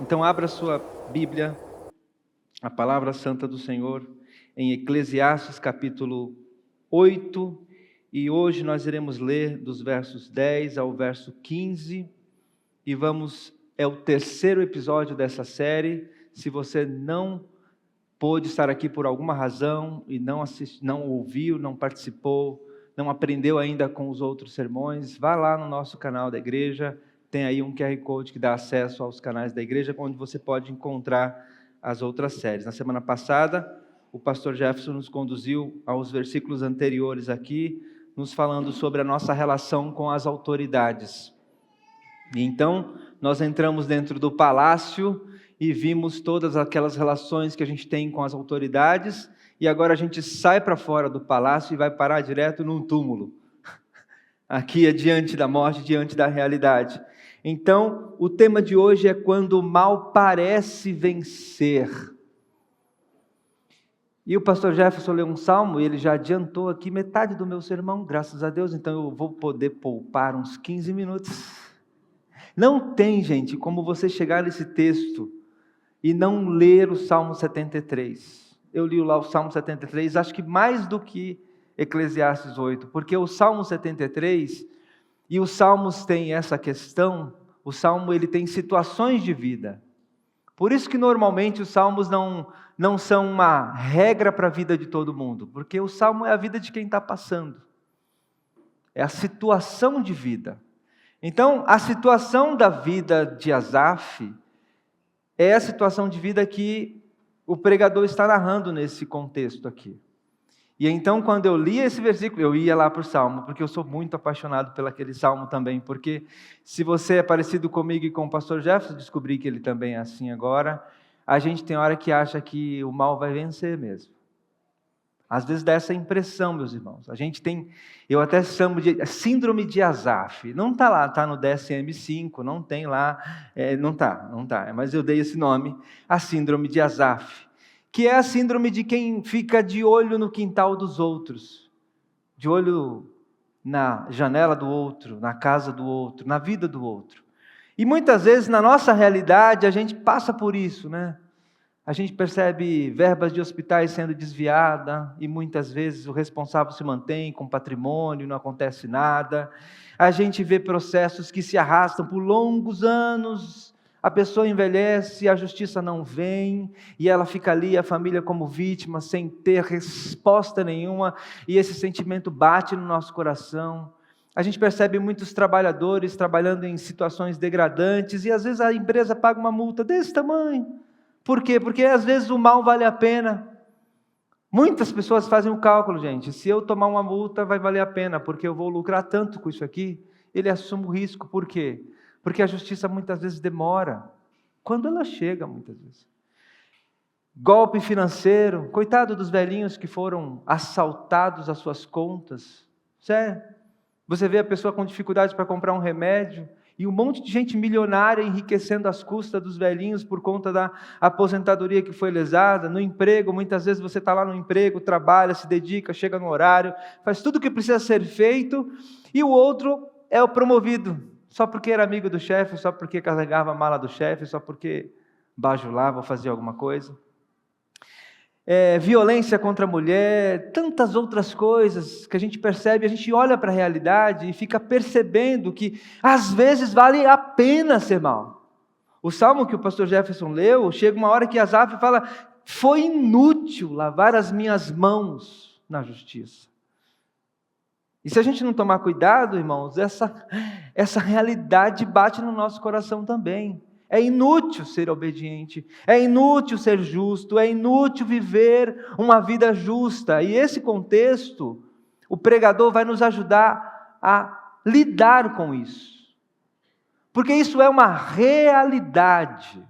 Então abra sua Bíblia, a Palavra Santa do Senhor, em Eclesiastes capítulo 8, e hoje nós iremos ler dos versos 10 ao verso 15, e é o terceiro episódio dessa série. Se você não pôde estar aqui por alguma razão, e não ouviu, não participou, não aprendeu ainda com os outros sermões, vá lá no nosso canal da igreja. Tem aí um QR Code que dá acesso aos canais da igreja, onde você pode encontrar as outras séries. Na semana passada, o pastor Jefferson nos conduziu aos versículos anteriores aqui, nos falando sobre a nossa relação com as autoridades. E então, nós entramos dentro do palácio e vimos todas aquelas relações que a gente tem com as autoridades, e agora a gente sai para fora do palácio e vai parar direto num túmulo. Aqui é diante da morte, diante da realidade. Então, o tema de hoje é quando o mal parece vencer. E o pastor Jefferson leu um salmo, e ele já adiantou aqui metade do meu sermão, graças a Deus, então eu vou poder poupar uns 15 minutos. Não tem, gente, como você chegar nesse texto e não ler o Salmo 73. Eu li lá o Salmo 73, acho que mais do que Eclesiastes 8, porque o Salmo 73... E os salmos têm essa questão, o salmo ele tem situações de vida. Por isso que normalmente os salmos não são uma regra para a vida de todo mundo, porque o salmo é a vida de quem está passando. É a situação de vida. Então, a situação da vida de Asaf é a situação de vida que o pregador está narrando nesse contexto aqui. E então, quando eu li esse versículo, eu ia lá para o Salmo, porque eu sou muito apaixonado por aquele Salmo também, porque se você é parecido comigo e com o pastor Jefferson, descobri que ele também é assim agora, a gente tem hora que acha que o mal vai vencer mesmo. Às vezes dá essa impressão, meus irmãos. A gente tem, eu até chamo de síndrome de Asaf. Não está lá, está no DSM-5, não tem lá, não está, mas eu dei esse nome, a síndrome de Asaf. Que é a síndrome de quem fica de olho no quintal dos outros, de olho na janela do outro, na casa do outro, na vida do outro. E muitas vezes na nossa realidade a gente passa por isso, né? A gente percebe verbas de hospitais sendo desviadas e muitas vezes o responsável se mantém com patrimônio, não acontece nada. A gente vê processos que se arrastam por longos anos. A pessoa envelhece, a justiça não vem, e ela fica ali, a família como vítima, sem ter resposta nenhuma, e esse sentimento bate no nosso coração. A gente percebe muitos trabalhadores trabalhando em situações degradantes, e às vezes a empresa paga uma multa desse tamanho. Por quê? Porque às vezes o mal vale a pena. Muitas pessoas fazem o cálculo, gente, se eu tomar uma multa vai valer a pena, porque eu vou lucrar tanto com isso aqui. Ele assume o risco, por quê? Porque a justiça muitas vezes demora, quando ela chega muitas vezes. Golpe financeiro, coitado dos velhinhos que foram assaltados as suas contas. Sério, você vê a pessoa com dificuldade para comprar um remédio, e um monte de gente milionária enriquecendo às custas dos velhinhos por conta da aposentadoria que foi lesada. No emprego, muitas vezes você está lá no emprego, trabalha, se dedica, chega no horário, faz tudo o que precisa ser feito, e o outro é o promovido. Só porque era amigo do chefe, só porque carregava a mala do chefe, só porque bajulava ou fazia alguma coisa. Violência contra a mulher, tantas outras coisas que a gente percebe, a gente olha para a realidade e fica percebendo que às vezes vale a pena ser mal. O salmo que o pastor Jefferson leu, chega uma hora que Asaf fala, foi inútil lavar as minhas mãos na justiça. E se a gente não tomar cuidado, irmãos, essa realidade bate no nosso coração também. É inútil ser obediente, é inútil ser justo, é inútil viver uma vida justa. E esse contexto, o pregador vai nos ajudar a lidar com isso. Porque isso é uma realidade,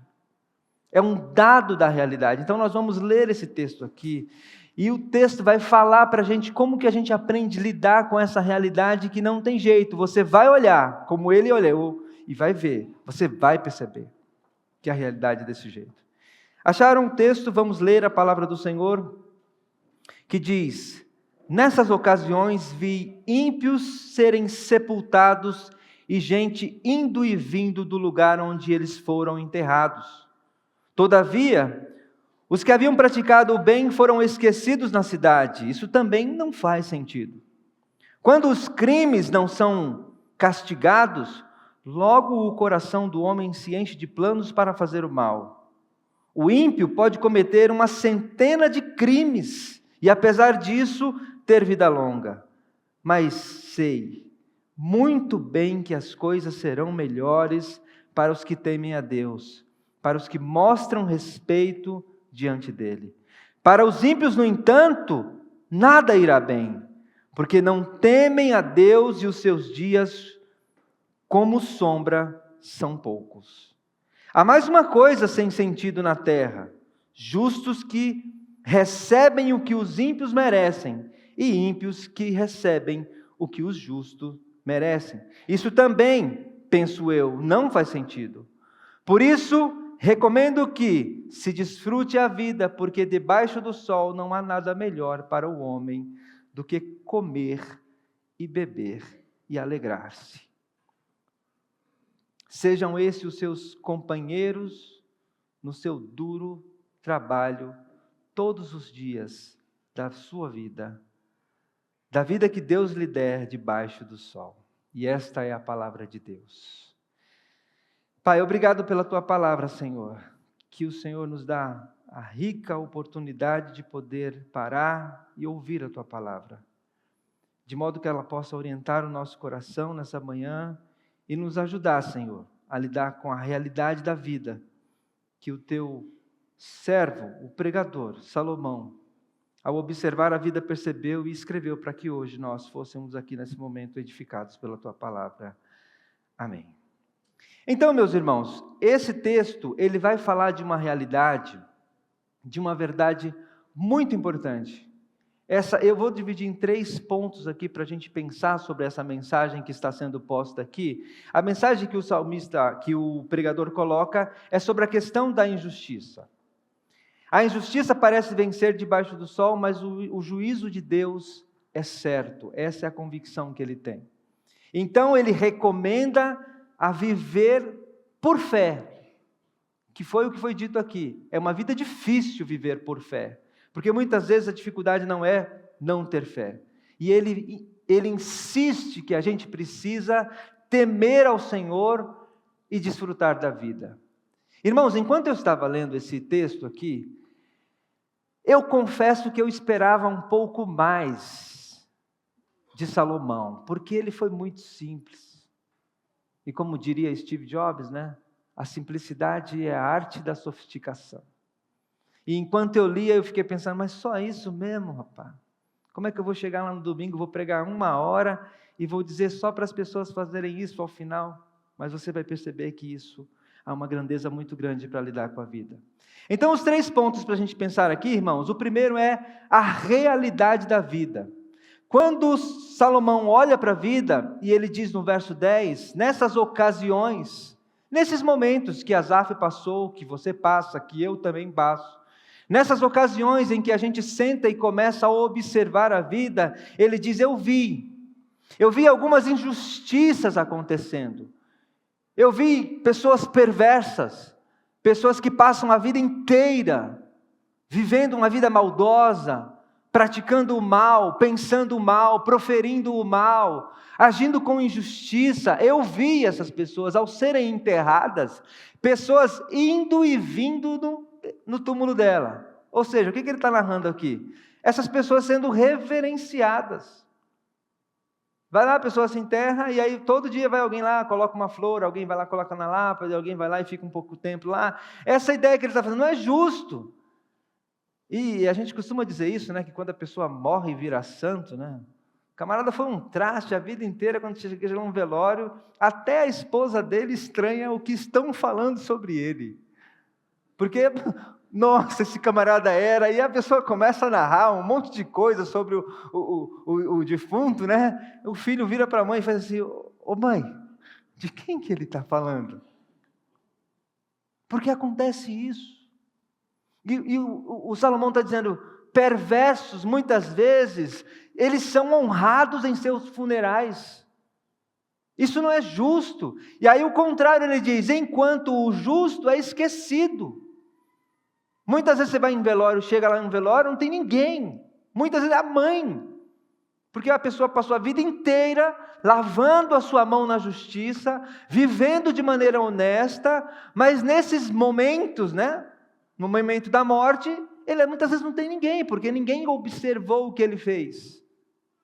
é um dado da realidade. Então nós vamos ler esse texto aqui. E o texto vai falar para a gente como que a gente aprende a lidar com essa realidade que não tem jeito. Você vai olhar como ele olhou e vai ver, você vai perceber que a realidade é desse jeito. Acharam um texto? Vamos ler a palavra do Senhor, que diz, nessas ocasiões vi ímpios serem sepultados e gente indo e vindo do lugar onde eles foram enterrados. Todavia, os que haviam praticado o bem foram esquecidos na cidade. Isso também não faz sentido. Quando os crimes não são castigados, logo o coração do homem se enche de planos para fazer o mal. O ímpio pode cometer uma centena de crimes e, apesar disso, ter vida longa. Mas sei muito bem que as coisas serão melhores para os que temem a Deus, para os que mostram respeito diante dele. Para os ímpios, no entanto, nada irá bem, porque não temem a Deus e os seus dias, como sombra, são poucos. Há mais uma coisa sem sentido na terra: justos que recebem o que os ímpios merecem, e ímpios que recebem o que os justos merecem. Isso também, penso eu, não faz sentido. Por isso, recomendo que se desfrute a vida, porque debaixo do sol não há nada melhor para o homem do que comer e beber e alegrar-se. Sejam esses os seus companheiros no seu duro trabalho todos os dias da sua vida, da vida que Deus lhe der debaixo do sol. E esta é a palavra de Deus. Pai, obrigado pela Tua palavra, Senhor, que o Senhor nos dá a rica oportunidade de poder parar e ouvir a Tua palavra, de modo que ela possa orientar o nosso coração nessa manhã e nos ajudar, Senhor, a lidar com a realidade da vida, que o Teu servo, o pregador, Salomão, ao observar a vida, percebeu e escreveu para que hoje nós fôssemos aqui nesse momento edificados pela Tua palavra. Amém. Então, meus irmãos, esse texto, ele vai falar de uma realidade, de uma verdade muito importante. Eu vou dividir em 3 pontos aqui para a gente pensar sobre essa mensagem que está sendo posta aqui. A mensagem que o pregador coloca é sobre a questão da injustiça. A injustiça parece vencer debaixo do sol, mas o juízo de Deus é certo. Essa é a convicção que ele tem. Então ele recomenda a viver por fé, que foi o que foi dito aqui. É uma vida difícil viver por fé, porque muitas vezes a dificuldade não é não ter fé. E ele insiste que a gente precisa temer ao Senhor e desfrutar da vida. Irmãos, enquanto eu estava lendo esse texto aqui, eu confesso que eu esperava um pouco mais de Salomão, porque ele foi muito simples. E como diria Steve Jobs, né? A simplicidade é a arte da sofisticação. E enquanto eu lia, eu fiquei pensando, mas só isso mesmo, rapaz? Como é que eu vou chegar lá no domingo, vou pregar 1 hora e vou dizer só para as pessoas fazerem isso ao final? Mas você vai perceber que isso há uma grandeza muito grande para lidar com a vida. Então, os 3 pontos para a gente pensar aqui, irmãos. O primeiro é a realidade da vida. Quando Salomão olha para a vida, e ele diz no verso 10, nessas ocasiões, nesses momentos que Asaf passou, que você passa, que eu também passo, nessas ocasiões em que a gente senta e começa a observar a vida, ele diz, eu vi algumas injustiças acontecendo, eu vi pessoas perversas, pessoas que passam a vida inteira, vivendo uma vida maldosa, praticando o mal, pensando o mal, proferindo o mal, agindo com injustiça. Eu vi essas pessoas, ao serem enterradas, pessoas indo e vindo no túmulo dela. Ou seja, o que ele está narrando aqui? Essas pessoas sendo reverenciadas. Vai lá, a pessoa se enterra, e aí todo dia vai alguém lá, coloca uma flor, alguém vai lá, coloca na lápide, alguém vai lá e fica um pouco tempo lá. Essa ideia que ele está fazendo não é justo. E a gente costuma dizer isso, né, que quando a pessoa morre e vira santo, né, o camarada foi um traste a vida inteira, quando chega num velório, até a esposa dele estranha o que estão falando sobre ele. Porque, nossa, esse camarada era, e a pessoa começa a narrar um monte de coisa sobre o defunto, né, o filho vira para a mãe e faz assim, ô mãe, de quem que ele está falando? Porque acontece isso. E o Salomão está dizendo, perversos, muitas vezes, eles são honrados em seus funerais. Isso não é justo. E aí o contrário ele diz, enquanto o justo é esquecido. Muitas vezes você vai em velório, chega lá no velório, não tem ninguém. Muitas vezes é a mãe. Porque a pessoa passou a vida inteira lavando a sua mão na justiça, vivendo de maneira honesta, mas nesses momentos, né? No momento da morte, ele muitas vezes não tem ninguém, porque ninguém observou o que ele fez.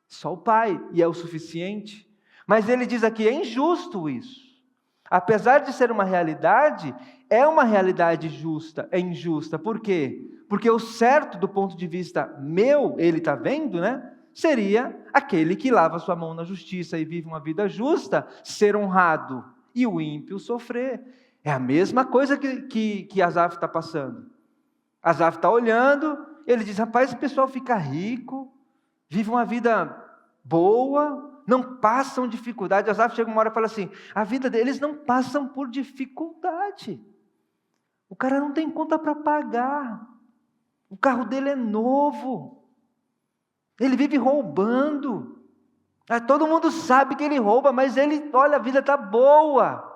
Só o Pai, e é o suficiente. Mas ele diz aqui, é injusto isso. Apesar de ser uma realidade, é uma realidade justa, é injusta. Por quê? Porque o certo do ponto de vista meu, ele está vendo, né? Seria aquele que lava sua mão na justiça e vive uma vida justa, ser honrado, e o ímpio sofrer. É a mesma coisa que Asaf está passando. Asaf está olhando, ele diz, rapaz, esse pessoal fica rico, vive uma vida boa, não passam dificuldade. Asaf chega uma hora e fala assim, a vida deles não passam por dificuldade. O cara não tem conta para pagar, o carro dele é novo, ele vive roubando, todo mundo sabe que ele rouba, mas ele, olha, a vida está boa.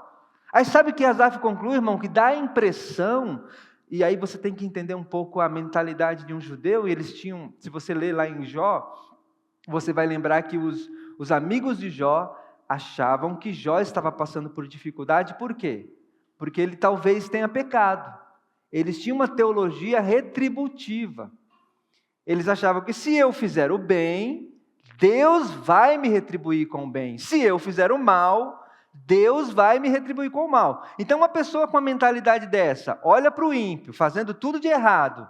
Aí sabe o que Asaf conclui, irmão? Que dá a impressão, e aí você tem que entender um pouco a mentalidade de um judeu, e eles tinham, se você ler lá em Jó, você vai lembrar que os amigos de Jó achavam que Jó estava passando por dificuldade, por quê? Porque ele talvez tenha pecado. Eles tinham uma teologia retributiva. Eles achavam que se eu fizer o bem, Deus vai me retribuir com o bem. Se eu fizer o mal, Deus vai me retribuir com o mal. Então uma pessoa com a mentalidade dessa, olha para o ímpio, fazendo tudo de errado,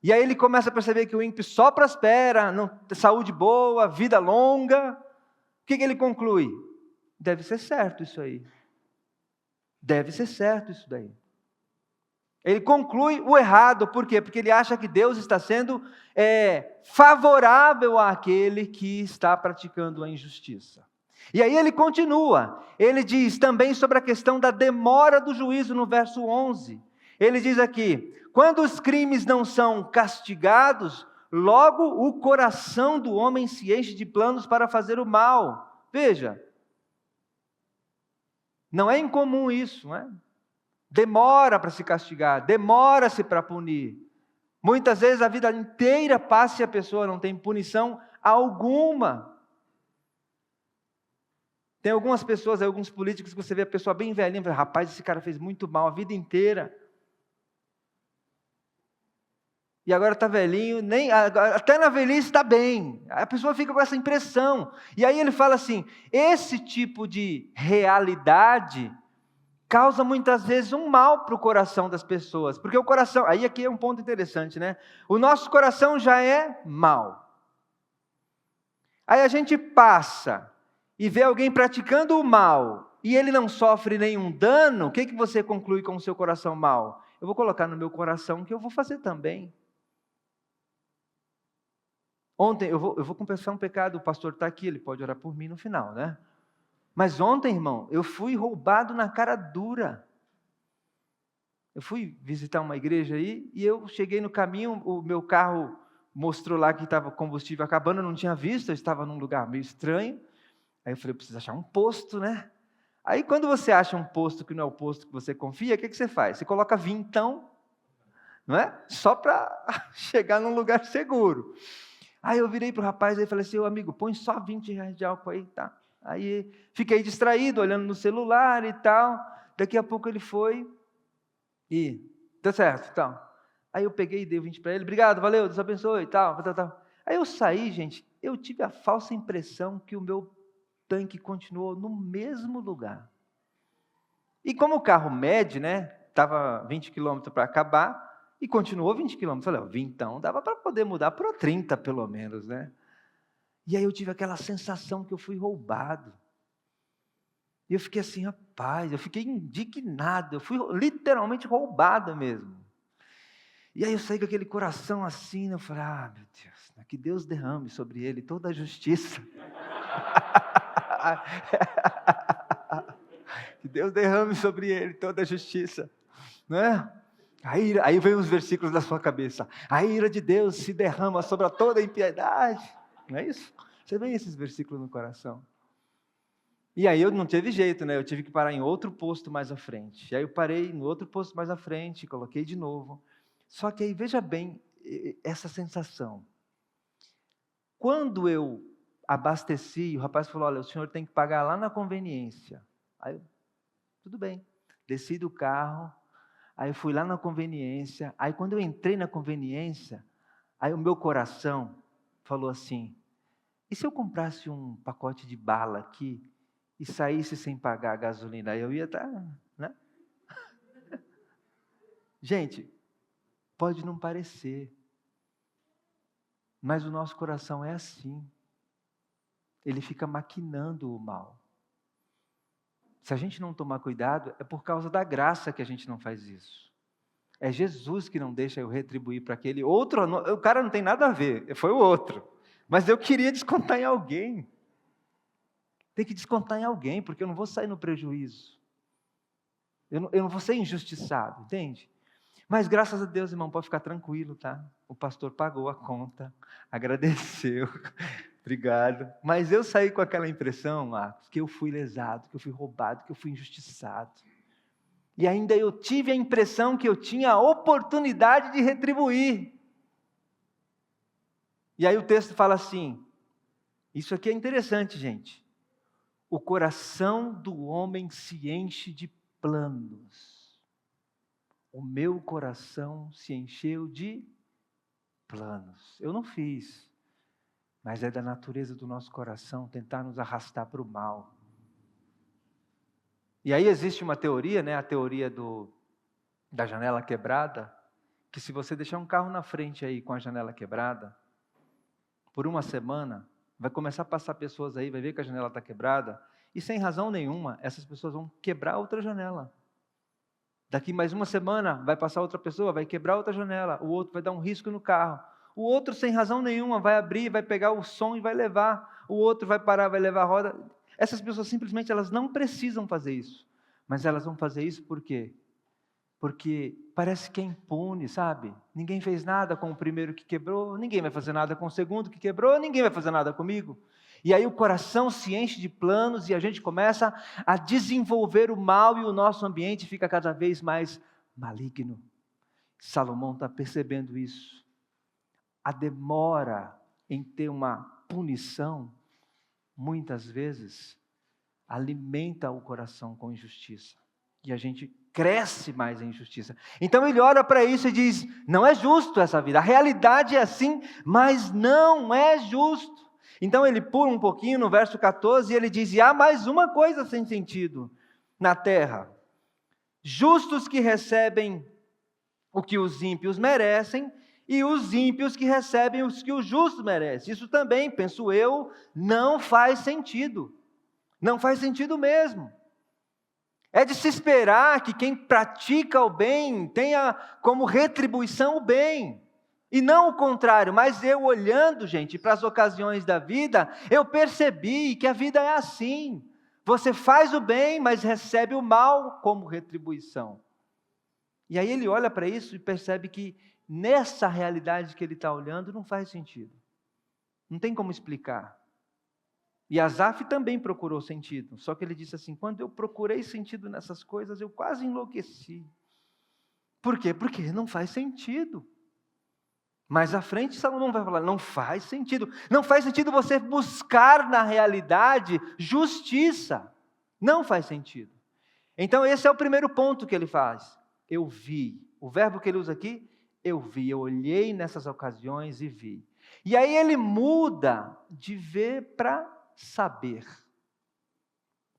e aí ele começa a perceber que o ímpio só prospera, saúde boa, vida longa. O que ele conclui? Deve ser certo isso aí. Deve ser certo isso daí. Ele conclui o errado, por quê? Porque ele acha que Deus está sendo favorável àquele que está praticando a injustiça. E aí ele continua, ele diz também sobre a questão da demora do juízo no verso 11. Ele diz aqui, quando os crimes não são castigados, logo o coração do homem se enche de planos para fazer o mal. Veja, não é incomum isso, não é? Demora para se castigar, demora-se para punir. Muitas vezes a vida inteira passa e a pessoa não tem punição alguma. Tem algumas pessoas, alguns políticos que você vê a pessoa bem velhinha, fala, rapaz, esse cara fez muito mal a vida inteira. E agora está velhinho, até na velhice está bem. A pessoa fica com essa impressão. E aí ele fala assim, esse tipo de realidade causa muitas vezes um mal para o coração das pessoas. Porque o coração, aí aqui é um ponto interessante, né? O nosso coração já é mau. Aí a gente passa e vê alguém praticando o mal, e ele não sofre nenhum dano, o que você conclui com o seu coração mau? Eu vou colocar no meu coração que eu vou fazer também. Ontem, eu vou confessar um pecado, o pastor está aqui, ele pode orar por mim no final, né? Mas ontem, irmão, eu fui roubado na cara dura. Eu fui visitar uma igreja aí, e eu cheguei no caminho, o meu carro mostrou lá que estava combustível acabando, eu não tinha visto, eu estava num lugar meio estranho. Aí eu falei, eu preciso achar um posto, né? Aí quando você acha um posto que não é o posto que você confia, o que você faz? Você coloca vintão, não é? Só para chegar num lugar seguro. Aí eu virei para o rapaz e falei assim, amigo, põe só 20 reais de álcool aí, tá? Aí fiquei distraído, olhando no celular e tal. Daqui a pouco ele foi e, tá certo, tal. Aí eu peguei e dei 20 para ele, obrigado, valeu, Deus abençoe e tal. Aí eu saí, gente, eu tive a falsa impressão que o meu tanque continuou no mesmo lugar. E como o carro mede, né, estava 20 km para acabar, e continuou 20 km. Falei, então dava para poder mudar para 30 pelo menos, né? E aí eu tive aquela sensação que eu fui roubado. E eu fiquei assim, rapaz, eu fiquei indignado, eu fui literalmente roubado mesmo. E aí eu saí com aquele coração assim, eu falei, meu Deus, que Deus derrame sobre ele toda a justiça. Que Deus derrame sobre ele toda a justiça, né? Aí vem os versículos da sua cabeça, a ira de Deus se derrama sobre toda a impiedade, não é isso? Você vê esses versículos no coração. E aí eu não teve jeito, né? Eu tive que parar em outro posto mais à frente. E aí eu parei no outro posto mais à frente, coloquei de novo. Só que aí, veja bem essa sensação. Quando eu abasteci, o rapaz falou, olha, o senhor tem que pagar lá na conveniência. Aí eu, tudo bem, desci do carro, aí eu fui lá na conveniência, aí quando eu entrei na conveniência, aí o meu coração falou assim, e se eu comprasse um pacote de bala aqui e saísse sem pagar a gasolina? Aí eu ia estar, né? Gente, pode não parecer, mas o nosso coração é assim. Ele fica maquinando o mal. Se a gente não tomar cuidado, é por causa da graça que a gente não faz isso. É Jesus que não deixa eu retribuir para aquele outro. O cara não tem nada a ver, foi o outro. Mas eu queria descontar em alguém. Tem que descontar em alguém, porque eu não vou sair no prejuízo. Eu não vou ser injustiçado, entende? Mas graças a Deus, irmão, pode ficar tranquilo, tá? O pastor pagou a conta, agradeceu, obrigado. Mas eu saí com aquela impressão, Marcos, que eu fui lesado, que eu fui roubado, que eu fui injustiçado. E ainda eu tive a impressão que eu tinha a oportunidade de retribuir. E aí o texto fala assim, isso aqui é interessante, gente. O coração do homem se enche de planos. O meu coração se encheu de planos. Eu não fiz, mas é da natureza do nosso coração tentar nos arrastar para o mal. E aí existe uma teoria, né, a teoria da janela quebrada, que se você deixar um carro na frente aí com a janela quebrada, por uma semana, vai começar a passar pessoas aí, vai ver que a janela está quebrada, e sem razão nenhuma, essas pessoas vão quebrar outra janela. Daqui mais uma semana, vai passar outra pessoa, vai quebrar outra janela, o outro vai dar um risco no carro, o outro sem razão nenhuma vai abrir, vai pegar o som e vai levar, o outro vai parar, vai levar a roda. Essas pessoas simplesmente elas não precisam fazer isso, mas elas vão fazer isso por quê? Porque parece que é impune, sabe? Ninguém fez nada com o primeiro que quebrou, ninguém vai fazer nada com o segundo que quebrou, ninguém vai fazer nada comigo. E aí o coração se enche de planos e a gente começa a desenvolver o mal e o nosso ambiente fica cada vez mais maligno. Salomão está percebendo isso. A demora em ter uma punição, muitas vezes, alimenta o coração com injustiça. E a gente cresce mais em injustiça. Então ele olha para isso e diz, não é justo essa vida, a realidade é assim, mas não é justo. Então ele pula um pouquinho no verso 14 e ele diz, e há mais uma coisa sem sentido na terra, justos que recebem o que os ímpios merecem, e os ímpios que recebem os que os justos merecem. Isso também, penso eu, não faz sentido. Não faz sentido mesmo. É de se esperar que quem pratica o bem tenha como retribuição o bem, e não o contrário. Mas eu olhando, gente, para as ocasiões da vida, eu percebi que a vida é assim. Você faz o bem, mas recebe o mal como retribuição. E aí ele olha para isso e percebe que nessa realidade que ele está olhando não faz sentido. Não tem como explicar. E Asaf também procurou sentido, só que ele disse assim, quando eu procurei sentido nessas coisas, eu quase enlouqueci. Por quê? Porque não faz sentido. Mais à frente, Salomão vai falar, não faz sentido. Não faz sentido você buscar na realidade justiça. Não faz sentido. Então esse é o primeiro ponto que ele faz. Eu vi. O verbo que ele usa aqui, eu vi. Eu olhei nessas ocasiões e vi. E aí ele muda de ver para saber.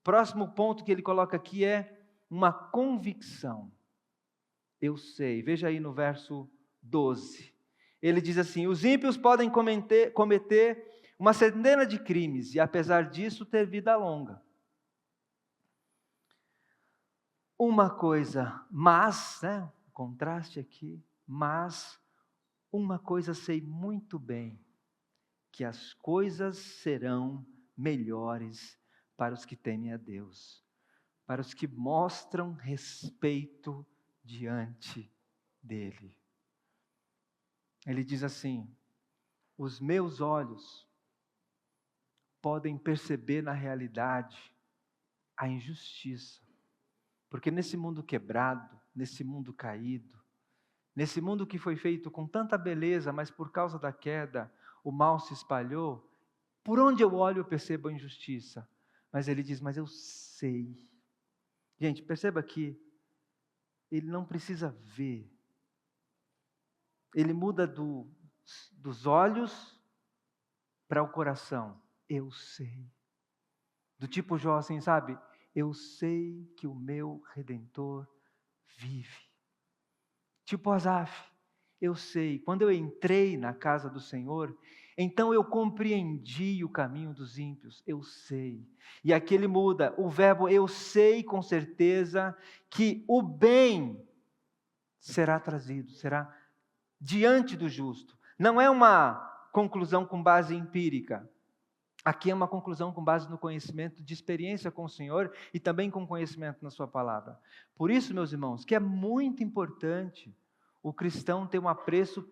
Próximo ponto que ele coloca aqui é uma convicção. Eu sei. Veja aí no verso 12. Ele diz assim, os ímpios podem cometer uma centena de crimes e apesar disso ter vida longa. Uma coisa, mas, né, contraste aqui, mas uma coisa sei muito bem, que as coisas serão melhores para os que temem a Deus, para os que mostram respeito diante dele. Ele diz assim, os meus olhos podem perceber na realidade a injustiça, porque nesse mundo quebrado, nesse mundo caído, nesse mundo que foi feito com tanta beleza, mas por causa da queda, o mal se espalhou, por onde eu olho eu percebo a injustiça. Mas ele diz, mas eu sei. Gente, perceba que ele não precisa ver. Ele muda dos olhos para o coração. Eu sei. Do tipo Jó, assim, sabe? Eu sei que o meu Redentor vive. Tipo Asaf, eu sei. Quando eu entrei na casa do Senhor, então eu compreendi o caminho dos ímpios. Eu sei. E aqui ele muda o verbo eu sei com certeza que o bem será trazido, será diante do justo. Não é uma conclusão com base empírica. Aqui é uma conclusão com base no conhecimento de experiência com o Senhor e também com conhecimento na sua palavra. Por isso, meus irmãos, que é muito importante o cristão ter um apreço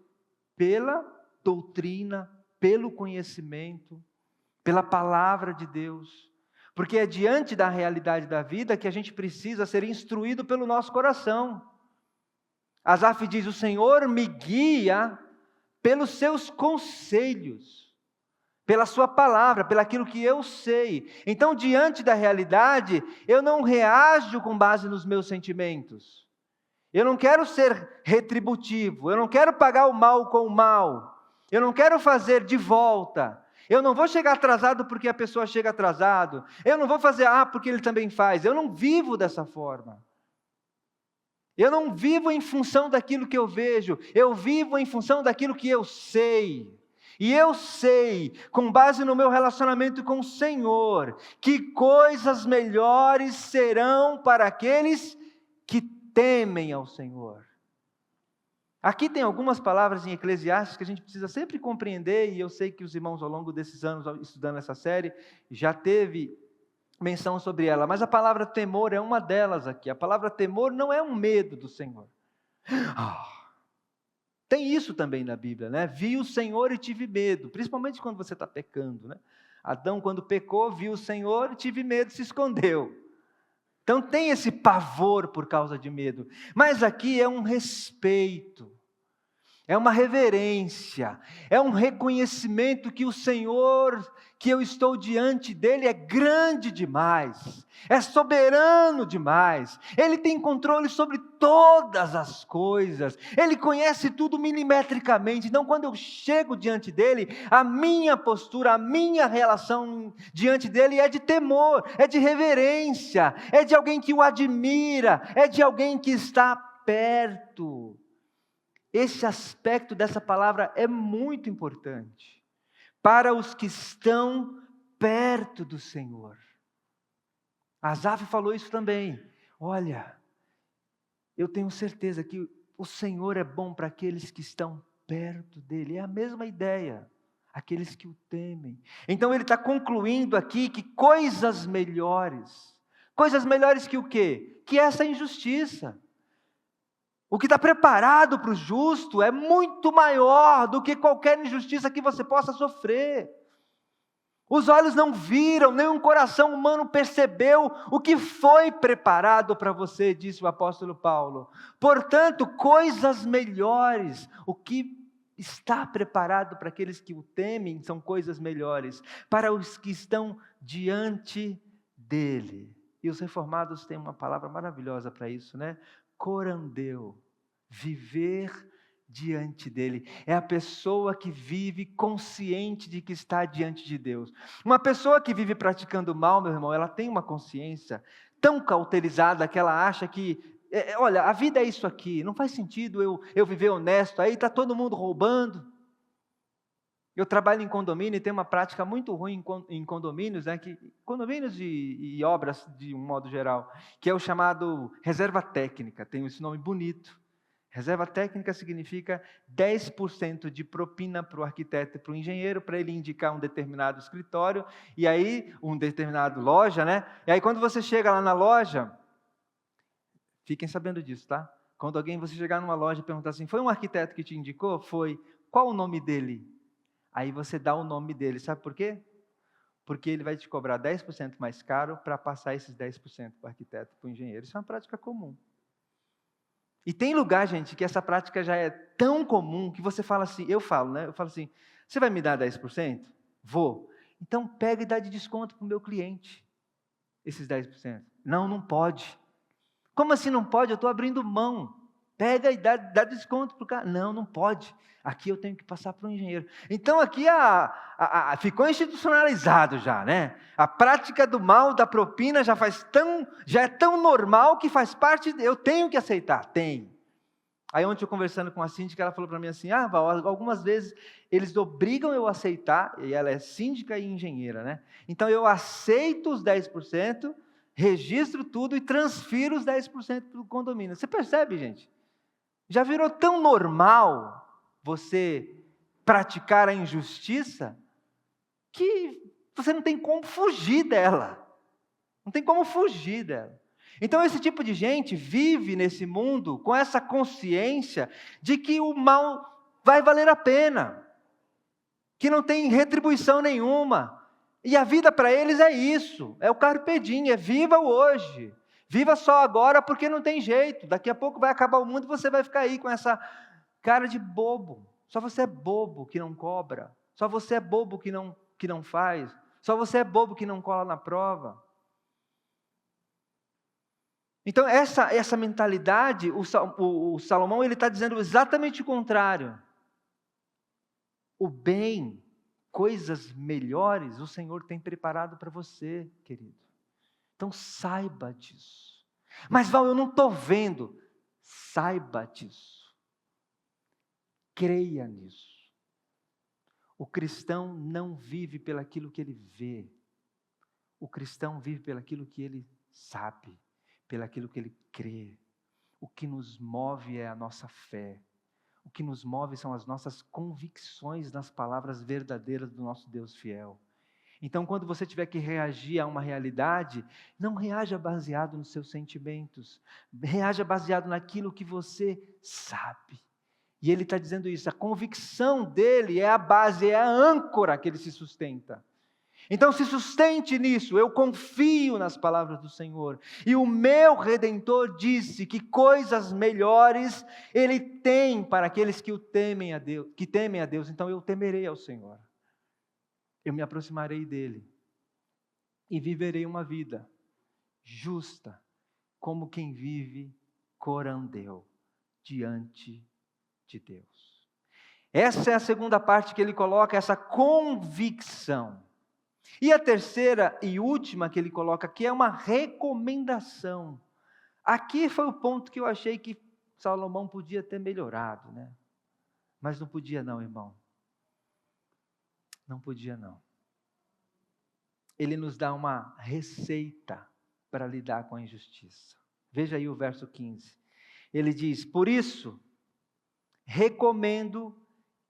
pela doutrina, pelo conhecimento, pela palavra de Deus. Porque é diante da realidade da vida que a gente precisa ser instruído pelo nosso coração. Asaf diz, o Senhor me guia pelos seus conselhos, pela sua palavra, pelaquilo que eu sei. Então, diante da realidade, eu não reajo com base nos meus sentimentos. Eu não quero ser retributivo, eu não quero pagar o mal com o mal. Eu não quero fazer de volta. Eu não vou chegar atrasado porque a pessoa chega atrasado. Eu não vou fazer, porque ele também faz. Eu não vivo dessa forma. Eu não vivo em função daquilo que eu vejo. Eu vivo em função daquilo que eu sei. E eu sei, com base no meu relacionamento com o Senhor, que coisas melhores serão para aqueles que temem ao Senhor. Aqui tem algumas palavras em Eclesiastes que a gente precisa sempre compreender, e eu sei que os irmãos ao longo desses anos estudando essa série, já teve menção sobre ela, mas a palavra temor é uma delas aqui. A palavra temor não é um medo do Senhor. Tem isso também na Bíblia, né? Vi o Senhor e tive medo, principalmente quando você está pecando, né? Adão, quando pecou, viu o Senhor e tive medo, se escondeu. Então tem esse pavor por causa de medo. Mas aqui é um respeito, é uma reverência, é um reconhecimento que o Senhor, que eu estou diante dele, é grande demais, é soberano demais, ele tem controle sobre todas as coisas, ele conhece tudo milimetricamente. Então, quando eu chego diante dele, a minha postura, a minha relação diante dele é de temor, é de reverência, é de alguém que o admira, é de alguém que está perto. Esse aspecto dessa palavra é muito importante para os que estão perto do Senhor. Asaf falou isso também. Olha, eu tenho certeza que o Senhor é bom para aqueles que estão perto dele. É a mesma ideia, aqueles que o temem. Então ele está concluindo aqui que coisas melhores que o quê? Que essa injustiça. O que está preparado para o justo é muito maior do que qualquer injustiça que você possa sofrer. Os olhos não viram, nem um coração humano percebeu o que foi preparado para você, disse o apóstolo Paulo. Portanto, coisas melhores, o que está preparado para aqueles que o temem são coisas melhores, para os que estão diante dele. E os reformados têm uma palavra maravilhosa para isso, né? Corandeu, viver diante dele. É a pessoa que vive consciente de que está diante de Deus. Uma pessoa que vive praticando mal, meu irmão, ela tem uma consciência tão cauterizada que ela acha que, olha, a vida é isso aqui, não faz sentido eu viver honesto, aí está todo mundo roubando. Eu trabalho em condomínio e tem uma prática muito ruim em condomínios, né, condomínios e obras de um modo geral, que é o chamado reserva técnica, tem esse nome bonito. Reserva técnica significa 10% de propina para o arquiteto e para o engenheiro, para ele indicar um determinado escritório, e aí um determinado loja, né? E aí quando você chega lá na loja, fiquem sabendo disso, tá? Quando você chegar numa loja e perguntar assim, foi um arquiteto que te indicou? Foi. Qual o nome dele? Aí você dá o nome dele, sabe por quê? Porque ele vai te cobrar 10% mais caro para passar esses 10% para o arquiteto e para o engenheiro. Isso é uma prática comum. E tem lugar, gente, que essa prática já é tão comum que você fala assim, eu falo, né? Eu falo assim, você vai me dar 10%? Vou. Então pega e dá de desconto para o meu cliente, esses 10%. Não, não pode. Como assim não pode? Eu estou abrindo mão. Pega e dá desconto para o cara. Não, não pode. Aqui eu tenho que passar para o engenheiro. Então aqui ficou institucionalizado já, né? A prática do mal, da propina, já é tão normal que faz parte, eu tenho que aceitar. Tem. Aí ontem eu conversando com a síndica, ela falou para mim assim, Val, algumas vezes eles obrigam eu a aceitar, e ela é síndica e engenheira, né? Então eu aceito os 10%, registro tudo e transfiro os 10% para o condomínio. Você percebe, gente? Já virou tão normal você praticar a injustiça que você não tem como fugir dela. Não tem como fugir dela. Então esse tipo de gente vive nesse mundo com essa consciência de que o mal vai valer a pena, que não tem retribuição nenhuma. E a vida para eles é isso, é o carpe diem, é viva o hoje. Viva só agora porque não tem jeito. Daqui a pouco vai acabar o mundo e você vai ficar aí com essa cara de bobo. Só você é bobo que não cobra. Só você é bobo que não faz. Só você é bobo que não cola na prova. Então essa mentalidade, o Salomão ele está dizendo exatamente o contrário. O bem, coisas melhores, o Senhor tem preparado para você, querido. Então saiba disso. Mas Val, eu não estou vendo. Saiba disso. Creia nisso. O cristão não vive pelaquilo que ele vê. O cristão vive pelaquilo que ele sabe, pelaquilo que ele crê. O que nos move é a nossa fé. O que nos move são as nossas convicções nas palavras verdadeiras do nosso Deus fiel. Então, quando você tiver que reagir a uma realidade, não reaja baseado nos seus sentimentos, reaja baseado naquilo que você sabe. E ele está dizendo isso, a convicção dele é a base, é a âncora que ele se sustenta. Então se sustente nisso, eu confio nas palavras do Senhor, e o meu Redentor disse que coisas melhores Ele tem para aqueles que temem a Deus, então eu temerei ao Senhor, eu me aproximarei dEle, e viverei uma vida justa, como quem vive corandeu, diante de Deus. Essa é a segunda parte que ele coloca, essa convicção. E a terceira e última que ele coloca aqui é uma recomendação. Aqui foi o ponto que eu achei que Salomão podia ter melhorado, né? Mas não podia não, irmão. Não podia não. Ele nos dá uma receita para lidar com a injustiça. Veja aí o verso 15. Ele diz, por isso, recomendo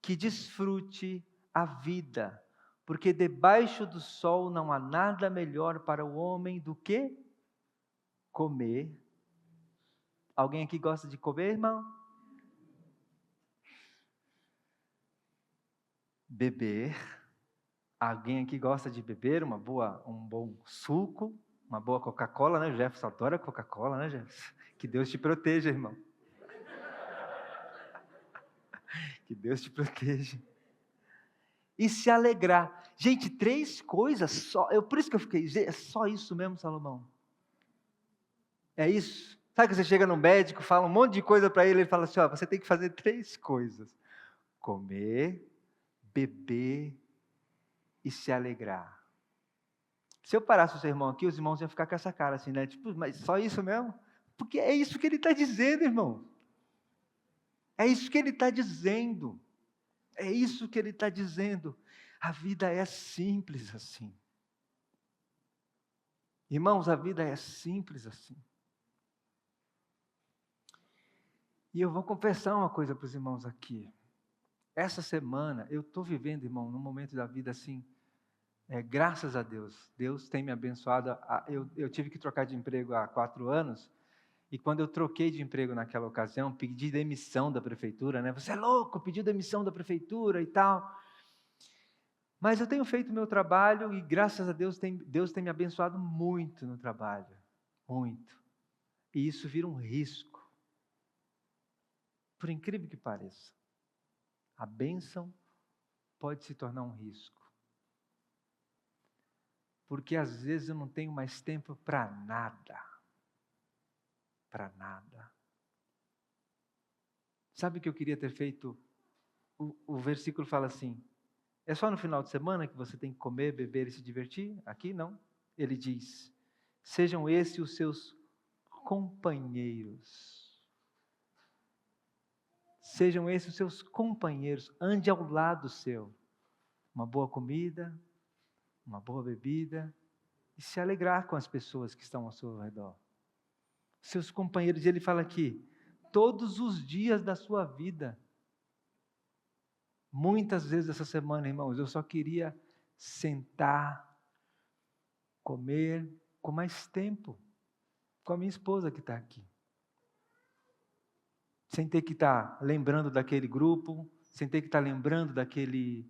que desfrute a vida, porque debaixo do sol não há nada melhor para o homem do que comer. Alguém aqui gosta de comer, irmão? Beber. Alguém aqui gosta de beber um bom suco, uma boa Coca-Cola, né? O Jefferson adora Coca-Cola, né, Jefferson? Que Deus te proteja, irmão. Que Deus te proteja. E se alegrar. Gente, 3 coisas só. Por isso que eu fiquei, é só isso mesmo, Salomão? É isso? Sabe que você chega no médico, fala um monte de coisa para ele fala assim, você tem que fazer 3 coisas. Comer, beber e se alegrar. Se eu parasse o sermão aqui, os irmãos iam ficar com essa cara assim, né? Tipo, mas só isso mesmo? Porque é isso que ele está dizendo, irmão. É isso que ele está dizendo. É isso que ele está dizendo. A vida é simples assim. Irmãos, a vida é simples assim. E eu vou confessar uma coisa para os irmãos aqui. Essa semana, eu estou vivendo, irmão, num momento da vida assim, graças a Deus. Deus tem me abençoado. Eu tive que trocar de emprego há 4 anos, e quando eu troquei de emprego naquela ocasião, pedi demissão da prefeitura, né? Você é louco, pediu demissão da prefeitura e tal. Mas eu tenho feito o meu trabalho e graças a Deus, Deus tem me abençoado muito no trabalho. Muito. E isso vira um risco. Por incrível que pareça, a bênção pode se tornar um risco. Porque às vezes eu não tenho mais tempo para nada. Para nada. Sabe o que eu queria ter feito? O versículo fala assim: é só no final de semana que você tem que comer, beber e se divertir? Aqui não. Ele diz: sejam esses os seus companheiros. Sejam esses os seus companheiros. Ande ao lado seu. Uma boa comida, uma boa bebida, e se alegrar com as pessoas que estão ao seu redor. Seus companheiros, ele fala aqui, todos os dias da sua vida. Muitas vezes essa semana, irmãos, eu só queria sentar, comer com mais tempo, com a minha esposa que está aqui. Sem ter que estar lembrando daquele grupo, sem ter que estar lembrando daquele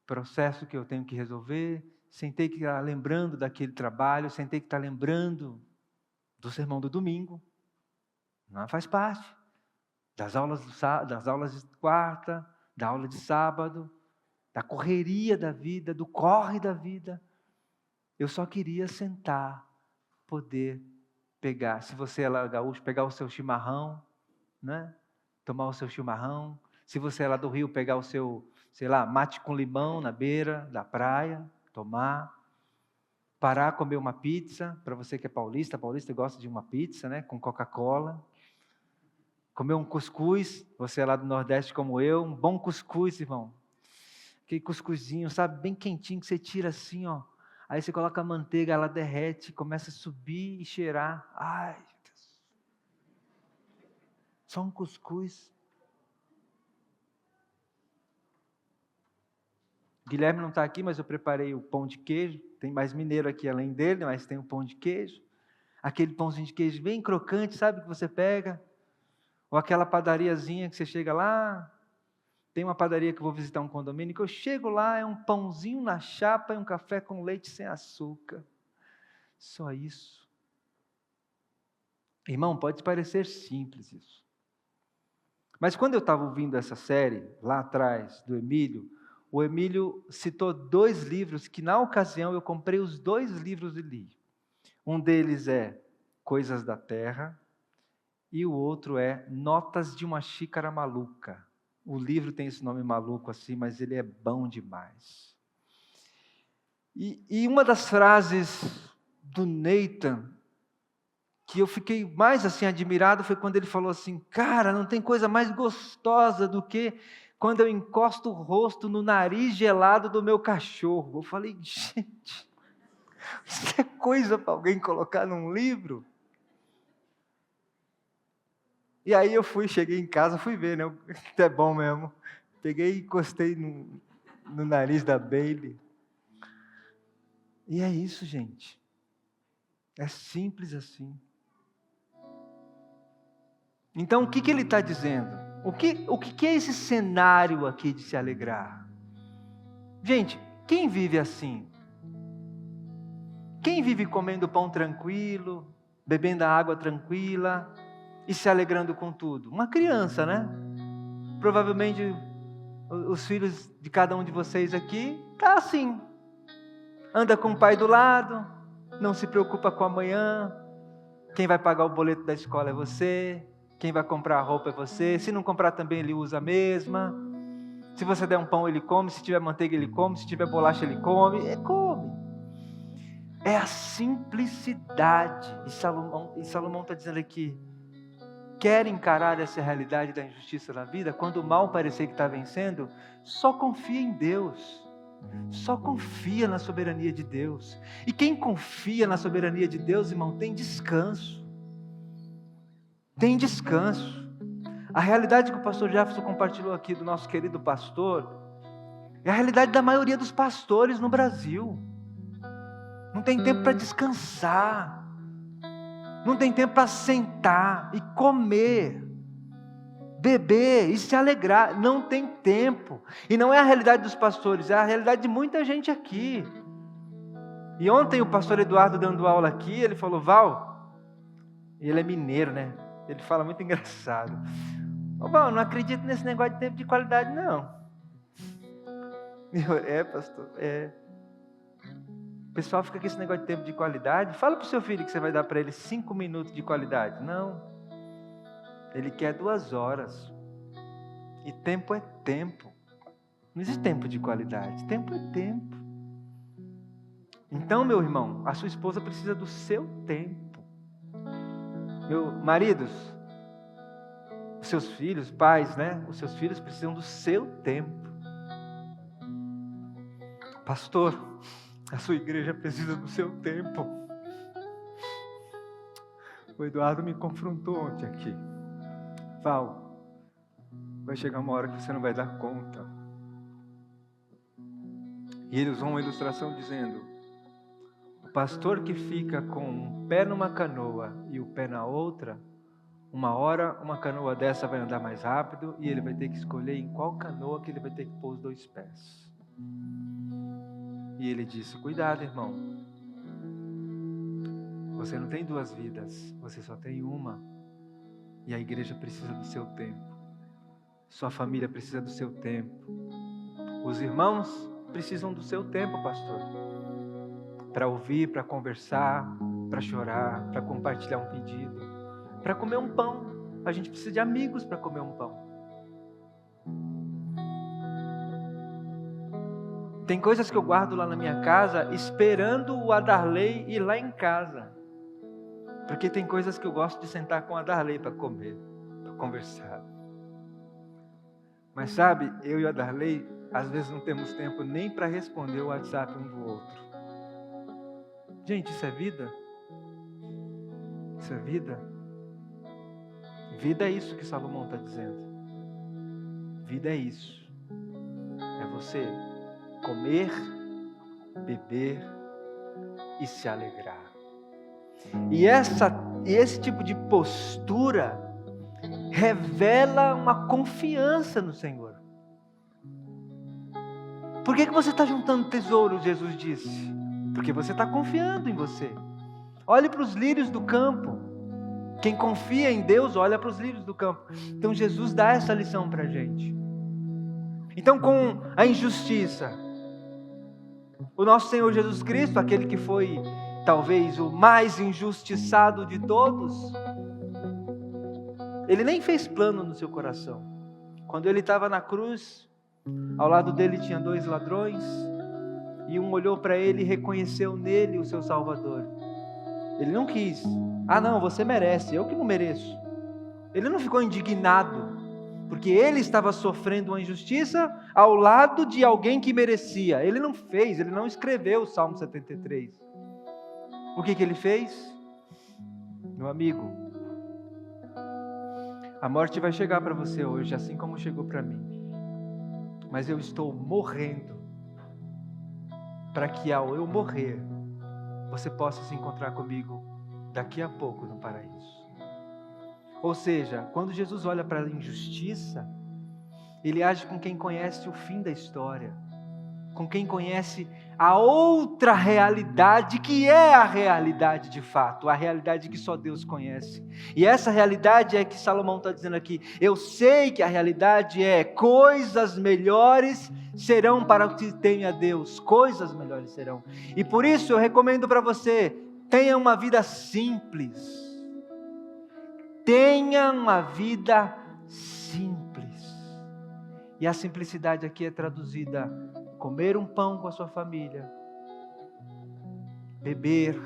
processo que eu tenho que resolver, sem ter que estar lembrando daquele trabalho, sem ter que estar lembrando do sermão do domingo. Não faz parte das aulas de quarta, da aula de sábado, da correria da vida, do corre da vida. Eu só queria sentar, poder pegar, se você é lá gaúcho, pegar o seu chimarrão, né? Tomar o seu chimarrão. Se você é lá do Rio, pegar o seu, sei lá, mate com limão na beira da praia, tomar. Parar, comer uma pizza, para você que é paulista gosta de uma pizza, né? Com Coca-Cola. Comer um cuscuz, você é lá do Nordeste como eu, um bom cuscuz, irmão. Aquele cuscuzinho, sabe, bem quentinho, que você tira assim, ó. Aí você coloca a manteiga, ela derrete, começa a subir e cheirar. Ai, Deus. Só um cuscuz. Guilherme não está aqui, mas eu preparei o pão de queijo. Tem mais mineiro aqui além dele, mas tem o pão de queijo. Aquele pãozinho de queijo bem crocante, sabe, que você pega? Ou aquela padariazinha que você chega lá. Tem uma padaria que eu vou visitar um condomínio, que eu chego lá, é um pãozinho na chapa e um café com leite sem açúcar. Só isso. Irmão, pode parecer simples isso. Mas quando eu estava ouvindo essa série, lá atrás, do Emílio, o Emílio citou 2 livros que, na ocasião, eu comprei os 2 livros e li. Um deles é Coisas da Terra e o outro é Notas de uma Xícara Maluca. O livro tem esse nome maluco assim, mas ele é bom demais. E uma das frases do Nathan, que eu fiquei mais assim admirado, foi quando ele falou assim: cara, não tem coisa mais gostosa do que quando eu encosto o rosto no nariz gelado do meu cachorro. Eu falei, gente, isso é coisa para alguém colocar num livro? E aí eu cheguei em casa, fui ver, né? É bom mesmo. Peguei e encostei no nariz da Bailey. E é isso, gente. É simples assim. Então, o que ele está dizendo? O que é esse cenário aqui de se alegrar? Gente, quem vive assim? Quem vive comendo pão tranquilo, bebendo a água tranquila e se alegrando com tudo? Uma criança, né? Provavelmente os filhos de cada um de vocês aqui tá assim. Anda com o pai do lado, não se preocupa com amanhã. Quem vai pagar o boleto da escola é você. Quem vai comprar a roupa é você. Se não comprar também, ele usa a mesma. Se você der um pão, ele come. Se tiver manteiga, ele come. Se tiver bolacha, ele come. Come. É a simplicidade. E Salomão está dizendo aqui: quer encarar essa realidade da injustiça na vida? Quando o mal parecer que está vencendo, só confia em Deus. Só confia na soberania de Deus. E quem confia na soberania de Deus, irmão, tem descanso. Tem descanso. A realidade que o pastor Jefferson compartilhou aqui do nosso querido pastor é a realidade da maioria dos pastores no Brasil. Não tem tempo para descansar. Não tem tempo para sentar e comer, beber e se alegrar. Não tem tempo. E não é a realidade dos pastores, é a realidade de muita gente aqui. E ontem o pastor Eduardo dando aula aqui, ele falou: Val, ele é mineiro, né? Ele fala muito engraçado. Bom, não acredito nesse negócio de tempo de qualidade, não. Pastor, O pessoal fica com esse negócio de tempo de qualidade. Fala para o seu filho que você vai dar para ele 5 minutos de qualidade. Não. Ele quer 2 horas. E tempo é tempo. Não existe tempo de qualidade. Tempo é tempo. Então, meu irmão, a sua esposa precisa do seu tempo. Maridos, os seus filhos, pais, né? Os seus filhos precisam do seu tempo. Pastor, a sua igreja precisa do seu tempo. O Eduardo me confrontou ontem aqui. Val, vai chegar uma hora que você não vai dar conta. E ele usou uma ilustração dizendo: o pastor que fica com um pé numa canoa e o pé na outra, uma hora uma canoa dessa vai andar mais rápido e ele vai ter que escolher em qual canoa que ele vai ter que pôr os 2 pés. E ele disse: cuidado, irmão. Você não tem 2 vidas, você só tem uma. E a igreja precisa do seu tempo. Sua família precisa do seu tempo. Os irmãos precisam do seu tempo, pastor. Para ouvir, para conversar, para chorar, para compartilhar um pedido, para comer um pão. A gente precisa de amigos para comer um pão. Tem coisas que eu guardo lá na minha casa, esperando o Adarley ir lá em casa. Porque tem coisas que eu gosto de sentar com o Adarley para comer, para conversar. Mas sabe, eu e o Adarley, às vezes não temos tempo nem para responder o WhatsApp um do outro. Gente, isso é vida? Isso é vida? Vida é isso que Salomão está dizendo. Vida é isso. É você comer, beber e se alegrar. E esse tipo de postura revela uma confiança no Senhor. Por que você está juntando tesouro, Jesus disse? Porque você está confiando em você. Olhe para os lírios do campo. Quem confia em Deus, olha para os lírios do campo. Então Jesus dá essa lição para a gente. Então, com a injustiça, o nosso Senhor Jesus Cristo, aquele que foi talvez o mais injustiçado de todos, ele nem fez plano no seu coração. Quando ele estava na cruz, ao lado dele tinha 2 ladrões, e um olhou para ele e reconheceu nele o seu Salvador. Ele não quis: ah não, você merece, eu que não mereço. Ele não ficou indignado, porque ele estava sofrendo uma injustiça ao lado de alguém que merecia. Ele não fez, ele não escreveu o Salmo 73. O que ele fez? Meu amigo, a morte vai chegar para você hoje, assim como chegou para mim. Mas eu estou morrendo para que ao eu morrer, você possa se encontrar comigo daqui a pouco no paraíso. Ou seja, quando Jesus olha para a injustiça, ele age com quem conhece o fim da história, com quem conhece a outra realidade, que é a realidade de fato, a realidade que só Deus conhece. E essa realidade é que Salomão está dizendo aqui: eu sei que a realidade é: coisas melhores serão para os que temem a Deus, coisas melhores serão. E por isso eu recomendo para você: tenha uma vida simples. Tenha uma vida simples. E a simplicidade aqui é traduzida: comer um pão com a sua família, beber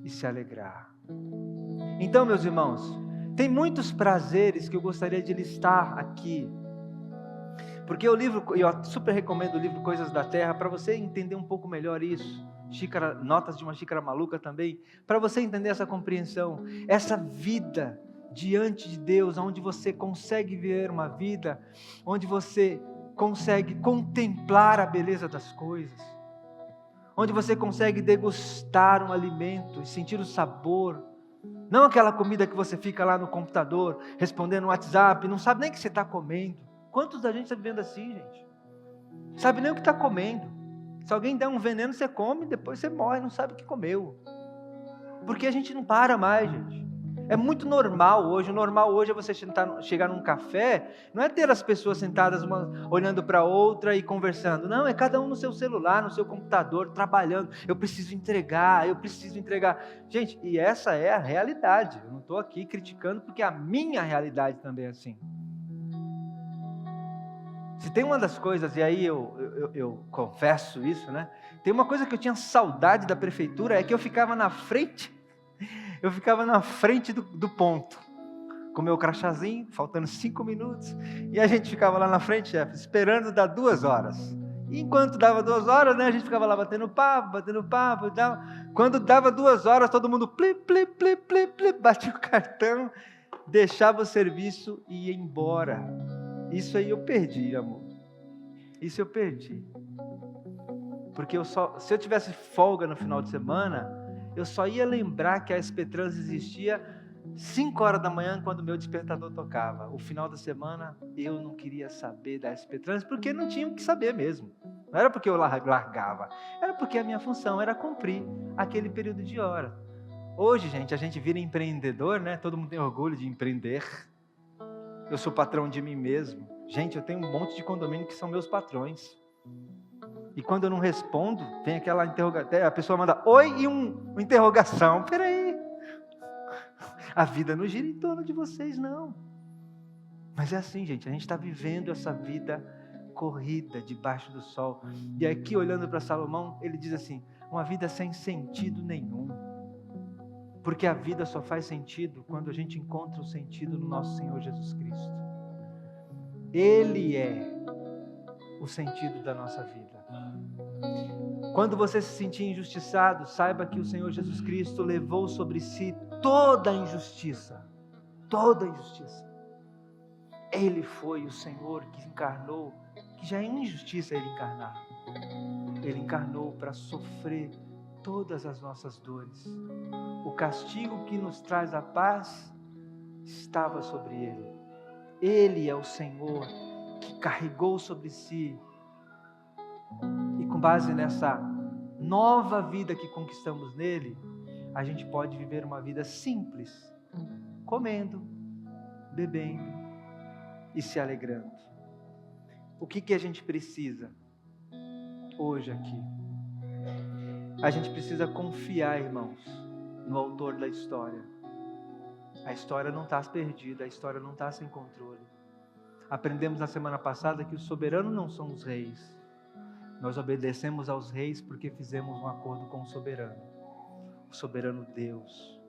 e se alegrar. Então, meus irmãos, tem muitos prazeres que eu gostaria de listar aqui, porque o livro, eu super recomendo o livro Coisas da Terra, para você entender um pouco melhor isso. Notas de uma Xícara Maluca também, para você entender essa compreensão, essa vida diante de Deus, onde você consegue viver uma vida, onde você consegue contemplar a beleza das coisas, onde você consegue degustar um alimento e sentir o sabor, não aquela comida que você fica lá no computador, respondendo no WhatsApp, não sabe nem o que você está comendo. Quantos da gente está vivendo assim, gente? Sabe nem o que está comendo. Se alguém der um veneno, você come, depois você morre, não sabe o que comeu. Porque a gente não para mais, gente. É muito normal hoje. O normal hoje é você chegar num café, não é ter as pessoas sentadas uma olhando para outra e conversando. Não, é cada um no seu celular, no seu computador, trabalhando. Eu preciso entregar. Gente, e essa é a realidade. Eu não estou aqui criticando porque a minha realidade também é assim. Se tem uma das coisas, e aí eu confesso isso, né? Tem uma coisa que eu tinha saudade da prefeitura, é que eu ficava na frente do ponto, com o meu crachazinho, faltando 5 minutos, e a gente ficava lá na frente, chefe, esperando dar 2 horas. E enquanto dava 2 horas, né, a gente ficava lá batendo papo e tal. Quando dava 2 horas, todo mundo plip, plip, plip, plip, plip, batia o cartão, deixava o serviço e ia embora. Isso aí eu perdi, amor. Isso eu perdi. Porque se eu tivesse folga no final de semana, eu só ia lembrar que a SP Trans existia 5 horas da manhã, quando o meu despertador tocava. O final da semana, eu não queria saber da SP Trans, porque não tinha o que saber mesmo. Não era porque eu largava, era porque a minha função era cumprir aquele período de hora. Hoje, gente, a gente vira empreendedor, né? Todo mundo tem orgulho de empreender. Eu sou patrão de mim mesmo. Gente, eu tenho um monte de condomínio que são meus patrões. E quando eu não respondo, vem aquela interrogação, a pessoa manda oi e uma interrogação. Peraí, a vida não gira em torno de vocês, não. Mas é assim, gente, a gente está vivendo essa vida corrida debaixo do sol. E aqui, olhando para Salomão, ele diz assim, uma vida sem sentido nenhum. Porque a vida só faz sentido quando a gente encontra o sentido no nosso Senhor Jesus Cristo. Ele é o sentido da nossa vida. Quando você se sentir injustiçado, saiba que o Senhor Jesus Cristo levou sobre si toda a injustiça. Toda a injustiça. Ele foi o Senhor que encarnou, que já é injustiça ele encarnar. Ele encarnou para sofrer todas as nossas dores. O castigo que nos traz a paz estava sobre ele. Ele é o Senhor que carregou sobre si. E com base nessa nova vida que conquistamos nele, a gente pode viver uma vida simples, comendo, bebendo e se alegrando. O que a gente precisa hoje aqui? A gente precisa confiar, irmãos, no autor da história. A história não está perdida, a história não está sem controle. Aprendemos na semana passada que o soberano não são os reis. Nós obedecemos aos reis porque fizemos um acordo com o soberano Deus,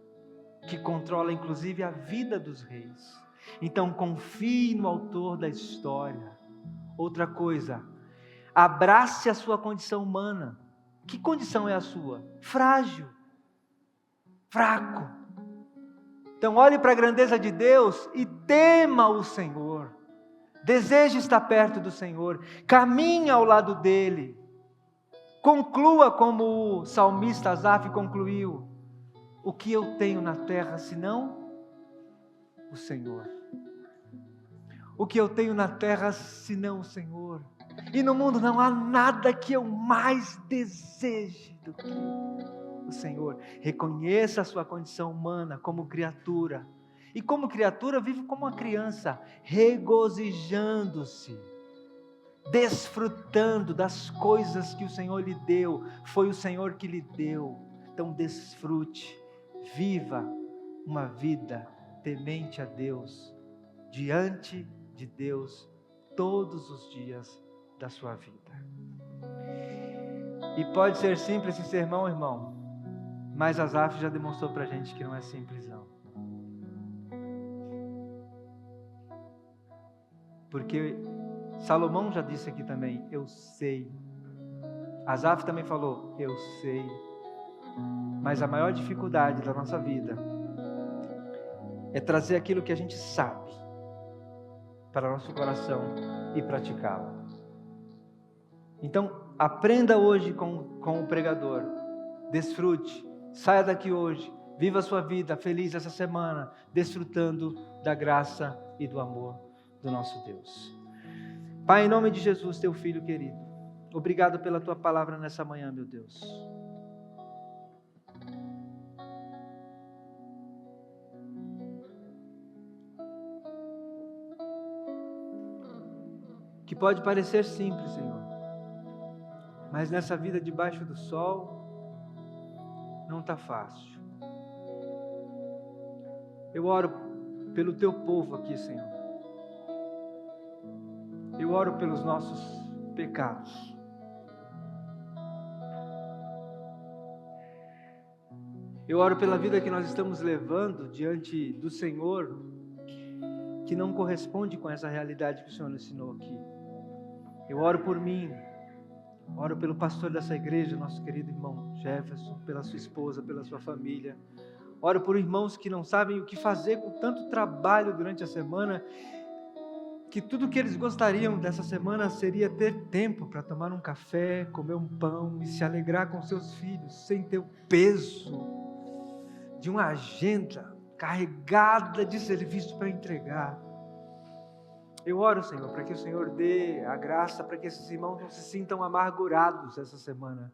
que controla inclusive a vida dos reis. Então confie no autor da história. Outra coisa, abrace a sua condição humana. Que condição é a sua? Frágil, fraco. Então olhe para a grandeza de Deus e tema o Senhor. Deseje estar perto do Senhor, caminhe ao lado dele. Conclua como o salmista Asaf concluiu: o que eu tenho na terra senão o Senhor? O que eu tenho na terra senão o Senhor? E no mundo não há nada que eu mais deseje do que o Senhor. Reconheça a sua condição humana como criatura. E como criatura, vive como uma criança, regozijando-se, desfrutando das coisas que o Senhor lhe deu. Foi o Senhor que lhe deu. Então desfrute, viva uma vida temente a Deus, diante de Deus, todos os dias da sua vida. E pode ser simples esse sermão, irmão, mas Asaf já demonstrou para a gente que não é simples, não. Porque Salomão já disse aqui também, eu sei. Asaf também falou, eu sei. Mas a maior dificuldade da nossa vida é trazer aquilo que a gente sabe para o nosso coração e praticá-lo. Então, aprenda hoje com o pregador. Desfrute, saia daqui hoje, viva a sua vida feliz essa semana, desfrutando da graça e do amor do nosso Deus. Pai, em nome de Jesus, teu filho querido, obrigado pela tua palavra nessa manhã, meu Deus. que pode parecer simples, Senhor, mas nessa vida debaixo do sol não está fácil. Eu oro pelo teu povo aqui, Senhor. Eu oro pelos nossos pecados. Eu oro pela vida que nós estamos levando diante do Senhor, que não corresponde com essa realidade que o Senhor ensinou aqui. Eu oro por mim, oro pelo pastor dessa igreja, nosso querido irmão Jefferson, pela sua esposa, pela sua família. Oro por irmãos que não sabem o que fazer com tanto trabalho durante a semana, que tudo que eles gostariam dessa semana seria ter tempo para tomar um café, comer um pão e se alegrar com seus filhos, sem ter o peso de uma agenda carregada de serviço para entregar. Eu oro, Senhor, para que o Senhor dê a graça para que esses irmãos não se sintam amargurados essa semana,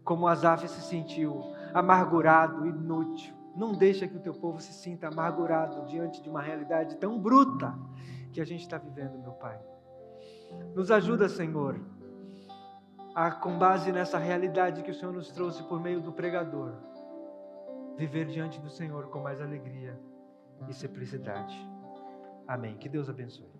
como Asaf se sentiu, amargurado, inútil. Não deixa que o teu povo se sinta amargurado diante de uma realidade tão bruta que a gente está vivendo, meu Pai. Nos ajuda, Senhor, a, com base nessa realidade que o Senhor nos trouxe por meio do pregador, viver diante do Senhor com mais alegria e simplicidade. Amém. Que Deus abençoe.